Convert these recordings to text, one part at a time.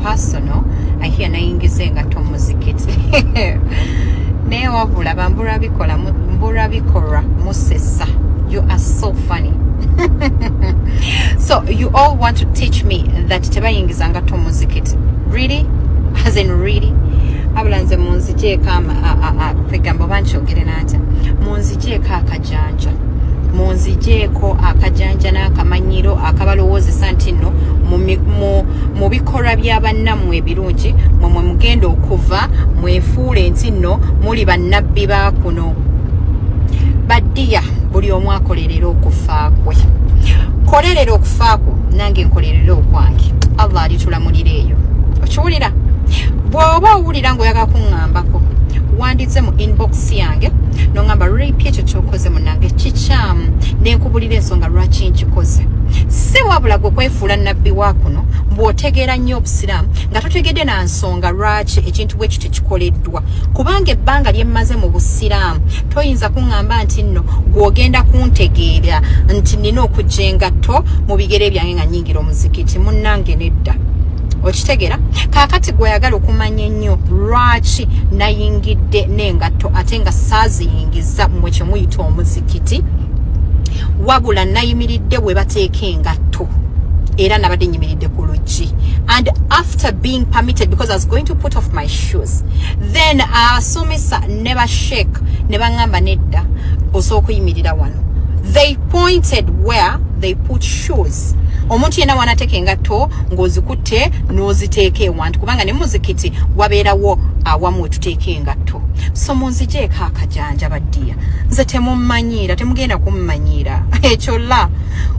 personal ahia nayingiza engatto muzikiti naye wabula mbura bikolwa musesa. You are so funny. So you all want to teach me that tebayingiza engatto muzikiti? Really? As in really? Abulanze munzijeeko kwegambo bankyogere nata munzijeeko akajanja munzijeeko akajanja n'akamanyiro akabalowoozesa nti nno mu bikolwa by'abannammwe ebirungi mwe mugenda okuva mwefuule nti nno muli bannabbi ba kuno. Baddiya buli omu akolerera okufa kwe. Kolerera okufa kwo nange nkolerera okwange. Allah alitulamulira eyo. Okiwulira? Bw'oba owulira ng'oyagala kuŋŋambako wandize mu inbox yange n'oŋŋamba repeat ekyo ky'okoze munnange kikyamu nenkubulira ensonga lwaki nkikoze. Si wabula gwe kwefuula nnabbi wa kuno bw'otegeera nnyo obusiraamu nga totegedde na nsonga lwaki ekintu bwe kityo kikoleddwa, kubanga ebbanga lye mmaze mu busiraamu toyinza kuŋŋamba nti nno gw'ogenda kuntegeera nti nina okujja engatto mu bigere byange nga nnyingira omuzikiti. Munnange nedda. Okitegeera? Kaakati gw'oyagala okumanya ennyo lwaki nayingidde n'engatto ate nga saaziyingiza mwe kye muyita omuzikiti, wabula nayimiridde we bateeka engatto era nabadde nyimiridde ku luggi. And after being permitted, because I was going to put off my shoes, then asomesa ne bashake ne baŋŋamba nedda osooka okuyimirira wano. They pointed where they put shoes. Omuntu yena wanateeka engatto ng'ozikutte n'oziteeka ewantu kubanga ne muzikiti wabeerawo awamu wetuteeka engatto. So munzijeeko akajanja baddiya. Nze temummanyiira, temugenda kummanyiira. Ekyo la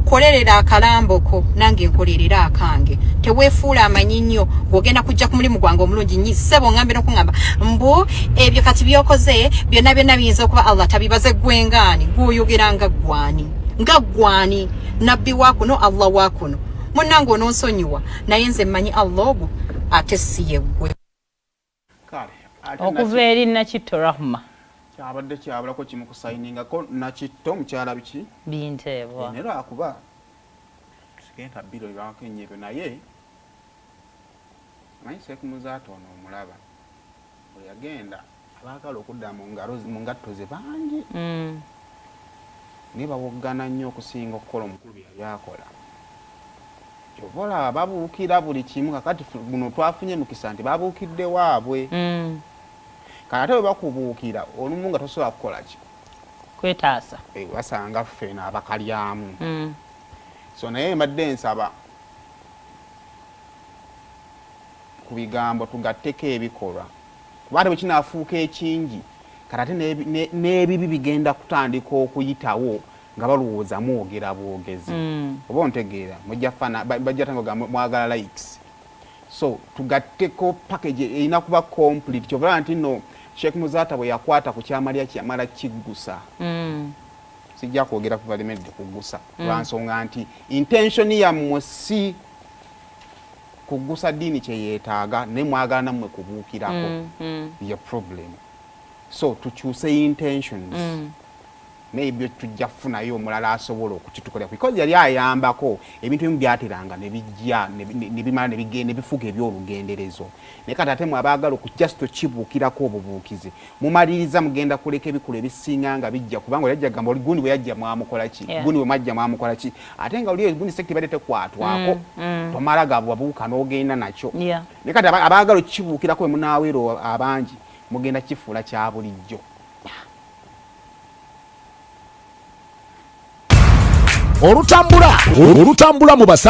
kolerera akalamboko nange nkolerera akange. Teweefuula amanyi nnyo bw'ogenda kujja ku mulimu gwange omulungi nnyo ssebo ŋŋambe n'okuŋŋamba mbu ebyo kati by'okoze byonna biyinza okuba Allah tabibaze gwengaani gw'oyogera nga gwani. Nga gwani nabbi wa kuno Allah wa kuno munnange ononsonyiwa naye nze mmanyi Allah ogwo ate si ye ggwe. Okuva eri Nakitto Rahma kyabadde kyabulako kimu kusayiningako Nakitto mukyala biki binteebwa nera akuba sigenda biro lwako enyebyo naye manyi sekumuzaata ono omulaba bwe yagenda abaagala okudda mu ngatto ze bangi niba woggana nnyo okusinga okukola omukulu bye yali akola. Kyobola babuukira buli kimu kakati guno twafunye mukisa nti babuukidde waabwe. Kati bwe bakubuukira olumu nga tosobola kukola ki kwetaasa basanga ffena abakalyamu. So naye mbadde nsaba ku bigambo tugatteko ebikolwa kuba ate bwe kinaafuuka ekingi kati n'ebibi bigenda kutandika okuyitawo nga balowooza mwogera bwogezi. Oba ontegeera bajja tango mwagala likes. So tugatteko package erina kuba complete. Kyobala nti nno Sheikh Muzaata bwe yakwata ku kyamalya kyamala kiggusa. Sijja kwogera ku balimedde kuggusa lwansonga nti intention yammwe si kuggusa ddiini kye yeetaaga ne mwagala nammwe kubuukirako ye problem. So tukyuse intentions. Maybe tujja kufunayo omulala asobola okukitukolera because yali ayambako ebintu ebimu byateranga ne bijja ne bimala ne bigenda bifuga ebyolugenderezo. Ne kati ate mwabaagala okujust kibuukirako obubuukizi mumaliriza mugenda kuleka ebikulu ebisinga nga bijja kubanga yajja gamba gundi bwe yajja mwamukola ki gundi bwe majja mwamukola ki ate nga oli gundi sekti badete kwatwako tomala gabuuka n'ogenda nakyo. Ne kati abaagala kibuukirako bwe munaaweero abangi mugenda kifuula kya bulijjo. Olutambula mu basa